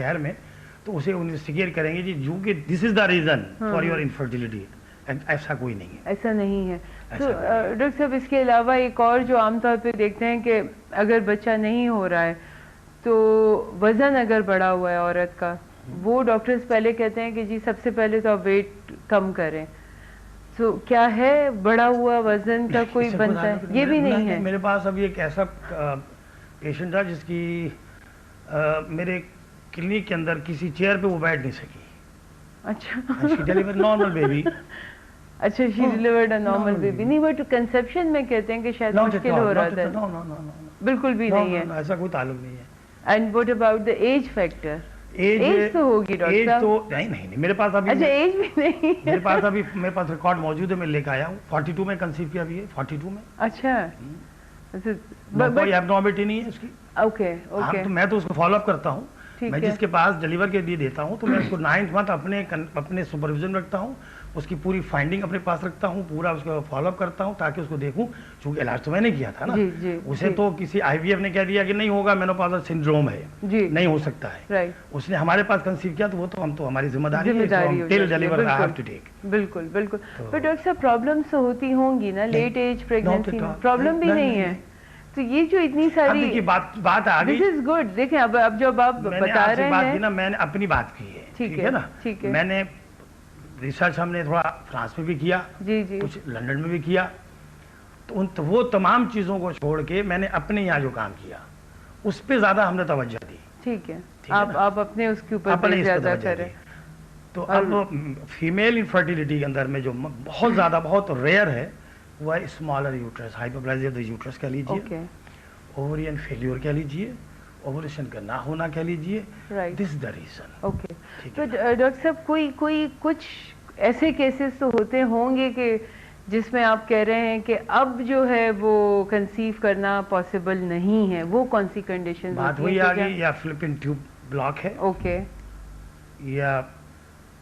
شہر میں تو اسے انویسٹیگیٹ کریں گے جی جو کہ this is the reason for your infertility. ایسا کوئی نہیں ہے, ایسا نہیں ہے. تو ڈاکٹر صاحب اس کے علاوہ ایک اور جو عام طور پہ دیکھتے ہیں کہ اگر بچہ نہیں ہو رہا ہے تو وزن اگر بڑھا ہوا ہے عورت کا, وہ ڈاکٹرز پہلے کہتے ہیں کہ جی سب سے پہلے تو آپ ویٹ کم کریں. تو کیا ہے بڑھا ہوا وزن کا کوئی بنتا ہے؟ یہ بھی نہیں ہے. میرے پاس ابھی ایک ایسا پیشنٹ تھا جس کی میرے کلینک کے اندر کسی چیئر پہ وہ بیٹھ نہیں سکی. اچھا, نارمل بیبی. اچھا, شی ڈیلیورڈ اے نارمل بیبی. نہیں بٹ کنسیپشن میں کہتے ہیں کہ شاید مشکل ہو رہا تھا. بالکل بھی نہیں ہے, ایسا کوئی تعلق نہیں ہے. And what about the age factor? Age تو ہوگی ڈاکٹر صاحب. تو نہیں میرے پاس ابھی, اچھا ایج بھی نہیں, میرے پاس ریکارڈ موجود ہے, میں لے کے آیا ہوں. 42 میں کنسیو کیا بھی ہے, 42 میں. اچھا, کوئی ایبنارملٹی نہیں ہے اس کی. Okay okay. میں تو اس کو فالو اپ کرتا ہوں. میں جس کے پاس ڈیلیور کے لیے دیتا ہوں تو میں اس کو 9th منتھ اپنے سپرویژن رکھتا ہوں, اس کی پوری فائنڈنگ اپنے پاس رکھتا ہوں, پورا اس کو فالو اپ کرتا ہوں تاکہ اس کو دیکھوں. چونکہ علاج تو میں نے کیا تھا نا, اسے تو کسی آئی وی ایف نے کہہ دیا کہ نہیں ہوگا, مینوپازل سنڈروم ہے, نہیں ہو سکتا ہے. اس نے ہمارے پاس کنسیو کیا تو وہ تو ہم تو ہماری ذمہ داری ہے. بالکل بالکل. پر ڈاکٹر صاحب پرابلمس تو ہوتی ہوں گی نا لیٹ ایج پریگنینسی میں؟ پرابلم بھی نہیں ہے. تو یہ جو اتنی ساری بات آ گئی, دس از گڈ. دیکھیں اب جب آپ بتا رہے ہیں نا, میں نے اپنی بات کی ہے, ٹھیک ہے نا. میں نے ریسرچ ہم نے تھوڑا فرانس میں بھی کیا, کچھ لندن میں بھی کیا, تو وہ تمام چیزوں کو چھوڑ کے میں نے اپنے یہاں جو کام کیا اس پہ زیادہ ہم نے توجہ دی. ٹھیک ہے, آپ اپنے اس کے اوپر زیادہ کریں. تو اب فیمیل انفرٹیلٹی کے اندر میں جو بہت زیادہ بہت ریئر ہے وہ ہے smaller uterus, hyperplasia of the uterus کہہ لیجیے, اوورین فیلیور کہہ لیجیے, اووریشن کا نہ ہونا کہہ لیجیے. دس از دا ریزن. اوکے. تو ڈاکٹر صاحب کوئی کچھ ایسے کیسز تو ہوتے ہوں گے کہ جس میں آپ کہہ رہے ہیں کہ اب جو ہے وہ کنسیو کرنا پاسبل نہیں ہے, وہ کون سی کنڈیشن؟ بات وہی آ گئی, یا فلپین ٹیوب بلاک ہے, اوکے, یا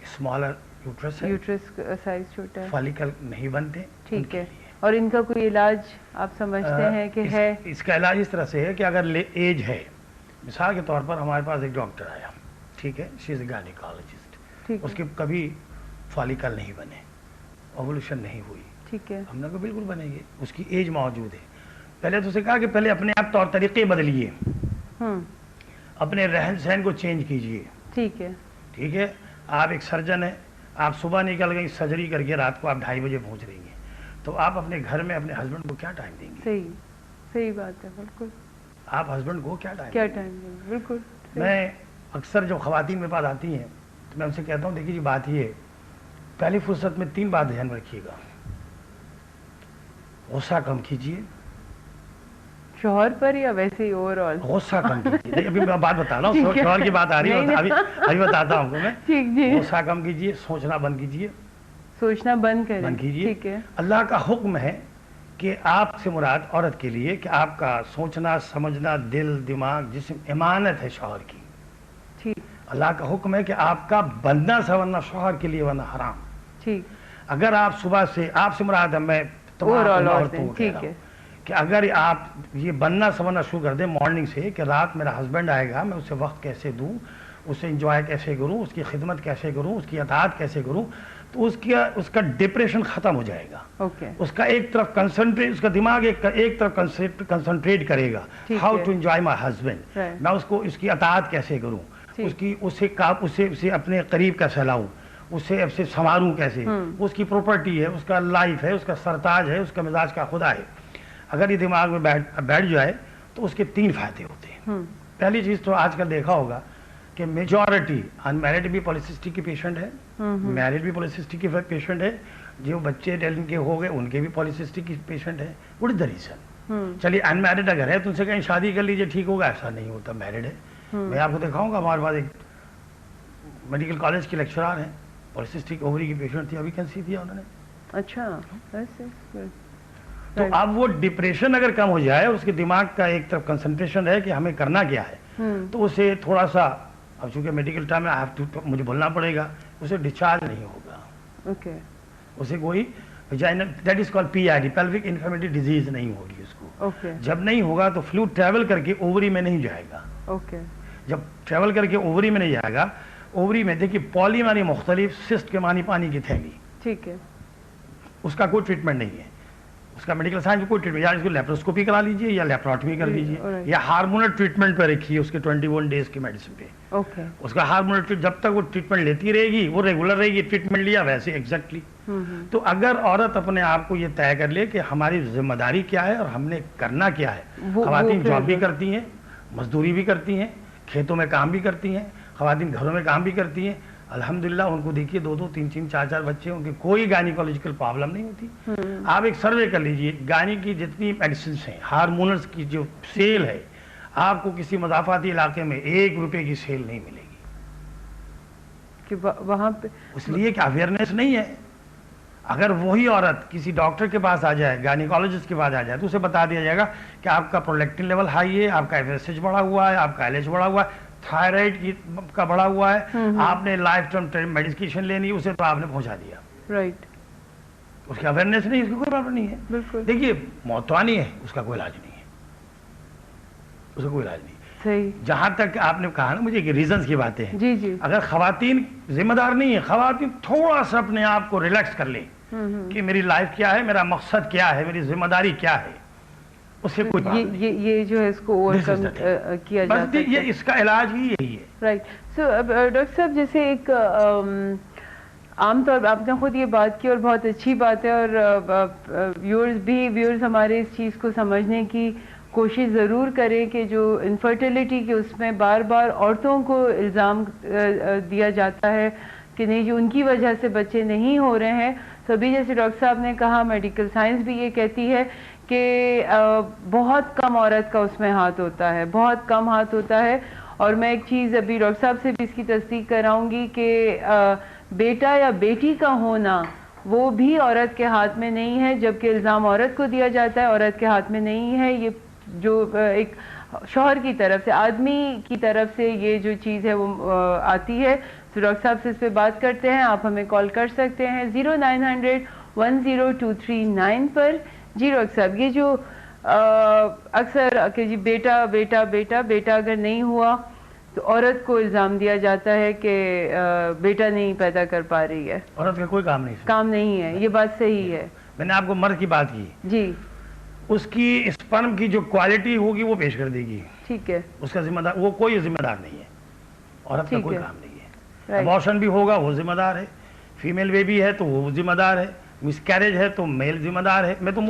اسمالر یوٹرس ہے, یوٹرس سائز چھوٹا ہے, فالیکل نہیں بنتے. ٹھیک ہے. اور ان کا کوئی علاج آپ سمجھتے ہیں کہ ہے؟ اس کا علاج اس طرح سے ہے کہ اگر ایج ہے, مثال کے طور پر ہمارے پاس ایک ڈاکٹر آیا, ٹھیک ہے, شی از اے گائنیکالوجسٹ, اس کے کبھی فالیکل نہیں بنے, اوولیوشن نہیں ہوئی, ٹھیک ہے. ہم نے کہا بالکل بنے گے, اس کی ایج موجود ہے. پہلے تو اسے کہا کہ پہلے اپنے آپ طور طریقے بدلیے, اپنے رہن سہن کو چینج کیجیے. ٹھیک ہے, ٹھیک ہے. آپ ایک سرجن ہیں, آپ صبح نکل گئی سرجری کر کے رات کو آپ 2:30 بجے پہنچ رہی ہیں, تو آپ اپنے گھر میں اپنے ہسبینڈ کو کیا ٹائم دیں گے؟ صحیح بات ہے, بالکل. آپ ہسبینڈ کو کیا ٹائم دیں گے؟ بالکل. میں اکثر جب خواتین میرے پاس آتی ہیں تو میں ان سے کہتا ہوں دیکھیے جی بات یہ ہے, پہلی فرصت میں 3 بات دھیان رکھیے گا. غصہ کم کیجیے, شوہر پر یا ویسے ہی اوور آل؟ غصہ کم کیجیے. ابھی میں بات بتا رہا ہوں, شوہر کی بات آ رہی ہے, ابھی بتاتا ہوں آپ کو میں. غصہ کم کیجیے, سوچنا بند کیجیے, سوچنا بند کیجیے. ٹھیک ہے. اللہ کا حکم ہے کہ آپ سے مراد عورت کے لیے کہ آپ کا سوچنا سمجھنا, دل دماغ جسم امانت ہے شوہر کی. ٹھیک. اللہ کا حکم ہے کہ آپ کا بننا سورنا شوہر کے لیے ورنہ حرام. ٹھیک. اگر آپ صبح سے, آپ سے مراد ہے میں تمام عورتوں کو کہہ رہا ہوں کہ اگر آپ یہ بننا سمجھنا شروع کر دیں مارننگ سے کہ رات میرا ہسبینڈ آئے گا, میں اسے وقت کیسے دوں, اسے انجوائے کیسے کروں, اس کی خدمت کیسے کروں, اس کی اطاعت کیسے کروں, تو اس کا ڈپریشن ختم ہو جائے گا. اس کا ایک طرف کنسنٹریٹ, اس کا دماغ ایک طرف کنسنٹریٹ کرے گا, how to enjoy my husband, میں اس کی اطاعت کیسے کروں, اسے اپنے قریب کیسے لاؤں, اسے سنواروں کیسے, اس کی پراپرٹی ہے, اس کا لائف ہے, اس کا سرتاج ہے, اس کا مزاج کا خدا ہے. اگر یہ دماغ میں بیٹھ جائے تو اس کے 3 فائدے ہوتے ہیں. پہلی چیز تو آج کل دیکھا ہوگا کہ میجورٹی ان میرڈ بھی پولیسسٹک کی پیشنٹ ہے, میرڈ بھی پولیسسٹک کی پیشنٹ ہے, جو بچے ڈیلن کے ہو گئے ان کے بھی پولیسسٹک کی پیشنٹ ہے. What is the reason? چلیے ان میرڈ اگر ہے تو ان سے کہیں شادی کر لیجیے, ٹھیک ہوگا, ایسا نہیں ہوتا. میرڈ ہے, میں آپ کو دکھاؤں گا, ہمارے پاس ایک میڈیکل کالج کے لیکچرار ہیں, پولیسسٹک اووری کی پیشنٹ تھی, ابھی کنسیو کیا انہوں نے. اچھا. تو اب وہ ڈپریشن اگر کم ہو جائے, اس کے دماغ کا ایک طرف کنسنٹریشن ہے کہ ہمیں کرنا کیا ہے, تو اسے تھوڑا سا, اب چونکہ میڈیکل ٹائم میں مجھے بولنا پڑے گا, اسے ڈسچارج نہیں ہوگا. اسے کوئی that is called PID, pelvic inflammatory disease نہیں ہوگی اس کو. جب نہیں ہوگا تو فلوئڈ ٹریول کر کے اووری میں نہیں جائے گا. جب ٹریول کر کے اووری میں نہیں جائے گا, اووری میں دیکھیے پالی مانی مختلف, سسٹ کے مانی پانی کی تھیلی, ٹھیک ہے, اس کا کوئی ٹریٹمنٹ نہیں ہے, اس کا میڈیکل سائنس میں کوئی ٹریٹمنٹ, یا اس کو لیپروسکوپی کرا لیجیے یا لیپروٹمی کر لیجیے یا ہارمونل ٹریٹمنٹ پہ رکھیے اس کے 21 ڈیز کی میڈیسن پہ. اس کا ہارمونل جب تک وہ ٹریٹمنٹ لیتی رہے گی, وہ ریگولر رہے گی, ٹریٹمنٹ لیا ویسے ایگزیکٹلی. تو اگر عورت اپنے آپ کو یہ طے کر لے کہ ہماری ذمہ داری کیا ہے اور ہم نے کرنا کیا ہے, خواتین جاب بھی کرتی ہیں, مزدوری بھی کرتی ہیں, کھیتوں میں کام بھی کرتی ہیں, خواتین گھروں میں کام بھی کرتی ہیں, الحمدللہ ان کو دیکھیے 2-2, 3-3, 4-4 بچے, ان کے کوئی گائنیکولوجیکل پرابلم نہیں ہوتی. آپ ایک سروے کر لیجئے, گائنی کی جتنی میڈیسنس ہیں, ہارمونلز کی جو سیل ہے, آپ کو کسی مضافاتی علاقے میں 1 روپے کی سیل نہیں ملے گی, کہ وہاں پہ اس لیے کہ اویئرنیس نہیں ہے. اگر وہی عورت کسی ڈاکٹر کے پاس آ جائے, گائنیکولوجسٹ کے پاس آ جائے, تو اسے بتا دیا جائے گا کہ آپ کا پرولیکٹن لیول ہائی ہے, آپ کا FSH بڑھا ہوا ہے, آپ کا LH بڑھا ہوا ہے, تھائرائڈ کا بڑھا ہوا ہے, آپ نے لائف ٹائم میڈیکیشن لینی, اسے تو آپ نے پہنچا دیا. رائٹ, اس کی اویئرنیس نہیں, اس کی کوئی پرابلم نہیں ہے. بالکل, دیکھیے موتوانی ہے, اس کا کوئی علاج نہیں ہے, اس کا کوئی علاج نہیں. صحیح. جہاں تک آپ نے کہا نا مجھے کہ ریزنز کی باتیں ہیں, جی جی, اگر خواتین ذمہ دار نہیں ہے, خواتین تھوڑا سا اپنے آپ کو ریلیکس کر لیں کہ میری لائف کیا ہے, میرا مقصد کیا ہے, میری ذمہ داری کیا ہے, اس سے کوئی بات نہیں. یہ جو ہے اس کو اوور کم کیا جاتا ہے, یہ اس کا علاج ہی یہی ہے. رائٹ. سو ڈاکٹر صاحب, جیسے ایک عام طور پر آپ نے خود یہ بات کی اور بہت اچھی بات ہے, اور ویورز ہمارے اس چیز کو سمجھنے کی کوشش ضرور کریں کہ جو انفرٹیلیٹی کے اس میں بار بار عورتوں کو الزام دیا جاتا ہے کہ نہیں, جو ان کی وجہ سے بچے نہیں ہو رہے ہیں. تو ابھی جیسے ڈاکٹر صاحب نے کہا, میڈیکل سائنس بھی یہ کہتی ہے کہ بہت کم عورت کا اس میں ہاتھ ہوتا ہے, بہت کم ہاتھ ہوتا ہے. اور میں ایک چیز ابھی ڈاکٹر صاحب سے بھی اس کی تصدیق کراؤں گی کہ بیٹا یا بیٹی کا ہونا وہ بھی عورت کے ہاتھ میں نہیں ہے, جبکہ الزام عورت کو دیا جاتا ہے, عورت کے ہاتھ میں نہیں ہے. یہ جو ایک شوہر کی طرف سے, آدمی کی طرف سے یہ جو چیز ہے وہ آتی ہے. تو ڈاکٹر صاحب سے اس پہ بات کرتے ہیں, آپ ہمیں کال کر سکتے ہیں 0900-10-239 پر. جی ڈاکٹر صاحب, یہ جو اکثر کہ جی بیٹا بیٹا بیٹا بیٹا اگر نہیں ہوا تو عورت کو الزام دیا جاتا ہے کہ بیٹا نہیں پیدا کر پا رہی ہے, عورت کا کوئی کام نہیں ہے. یہ بات صحیح ہے. میں نے آپ کو مرد کی بات کی جی, اس کی اسپرم کی جو کوالٹی ہوگی وہ پیش کر دے گی, ٹھیک ہے, اس کا ذمہ دار وہ کوئی ذمہ دار نہیں ہے, عورت کا کوئی کام نہیں ہے. ابارشن بھی ہوگا وہ ذمہ دار ہے, فیمیل بیبی ہے تو وہ ذمہ دار ہے, مس کیریج ہے تو میل ذمہ دار ہے. میں تو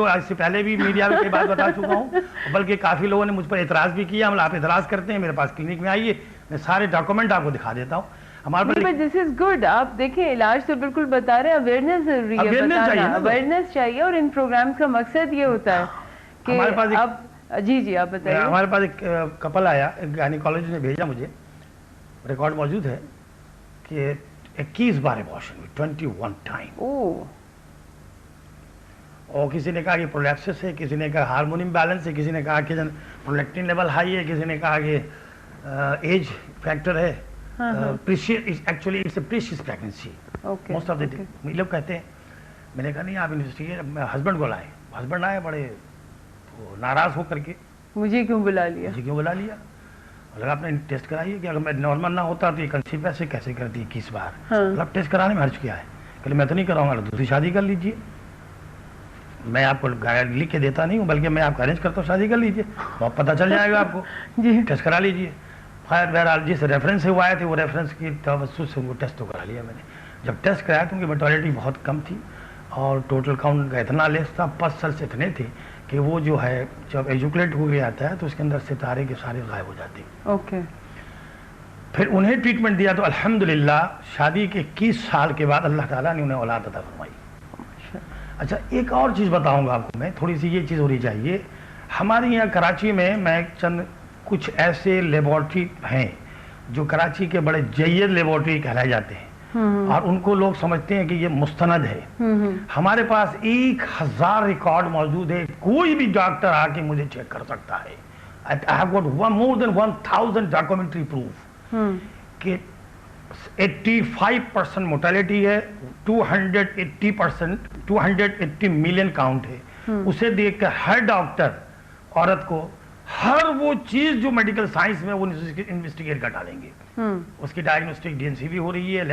اس سے پہلے بھی میڈیا میں کئی بات بتا چکا ہوں, بلکہ کافی لوگوں نے مجھ پر اعتراض بھی کیا. آپ اعتراض کرتے ہیں, میرے پاس کلینک میں آئیے, میں سارے ڈاکومنٹ آپ کو دکھا دیتا ہوں. دس از گڈ. آپ دیکھیں, علاج تو بالکل بتا رہے ہیں, اویئرنیس ضروری ہے, اویئرنیس چاہیے. اور ان پروگرامز کا مقصد یہ ہوتا ہے کہ اب جی آپ بتائیے. ہمارے پاس ایک کپل آیا, گائنیکالوجسٹ نے بھیجا, مجھے ریکارڈ موجود ہے کہ 21 بار ابارشن ہوئی, 21 ٹائم. اور کسی نے کہا کہ پرولیپسس ہے, کسی نے کہا ہارمون امبیلنس ہے, کسی نے کہا کہ پرولیکٹن لیول ہائی ہے, کسی نے کہا کہ ایج فیکٹر ہے. Actually it's a precious pregnancy most of the لوگ کہتے ہیں. میں نے کہا نہیں, آپ انویسٹیگیٹ, ہسبینڈ کو لائے, ہسبینڈ آئے بڑے ناراض ہو کر کے, مجھے کیوں بلا لیا, لگا آپ نے ٹیسٹ کرائیے کہ اگر میں نارمل نہ ہوتا تو یہ کنسیو ایسے کیسے کرتی 21 بار. مطلب ٹیسٹ کرانے میں حرج کیا ہے, کہ میں تو نہیں کراؤں گا, دوسری شادی کر لیجیے. میں آپ کو لکھ کے دیتا نہیں ہوں, بلکہ میں آپ کا ارینج کرتا ہوں, شادی کر لیجیے, بہت پتہ چل جائے گا آپ کو, ٹیسٹ کرا لیجیے. خیر بہرحال جس ریفرنس سے وہ آئے تھے, وہ ریفرنس کی توسط سے وہ ٹیسٹ تو کرا لیا میں نے. جب ٹیسٹ کرایا تو ان کی مرٹیلٹی بہت کم تھی, اور ٹوٹل کاؤنٹ کا اتنا لیس تھا, پس سیلس اتنے تھے کہ وہ جو ہے جب ایجوکلیٹ ہو گیا جاتا ہے تو اس کے اندر ستارے کے سارے غائب ہو جاتے ہیں. پھر انہیں ٹریٹمنٹ دیا تو الحمدللہ شادی کے 21 سال کے بعد اللہ تعالیٰ نے انہیں اولاد عطا فرمائی. اچھا, ایک اور چیز بتاؤں گا آپ کو میں, تھوڑی سی یہ چیز ہونی چاہیے. ہمارے یہاں کراچی میں چند کچھ ایسے لیبارٹری ہیں جو کراچی کے بڑے جید لیبارٹری کہلائے جاتے ہیں, اور ان کو لوگ سمجھتے ہیں کہ یہ مستند ہے. ہمارے پاس 1000 ریکارڈ موجود ہے, کوئی بھی ڈاکٹر آ کے مجھے چیک کر سکتا ہے. I have got more than 1000 documentary proof کہ 85% mortality ہے, 280 ملین کاؤنٹ ہے. اسے دیکھ کر ہر ڈاکٹر عورت کو ہر وہ چیز جو میڈیکل سائنس میں وہ انویسٹیگیٹ کر ڈالیں گے. اس کی ڈائگنوسٹک ڈی این سی بھی ہو رہی ہے,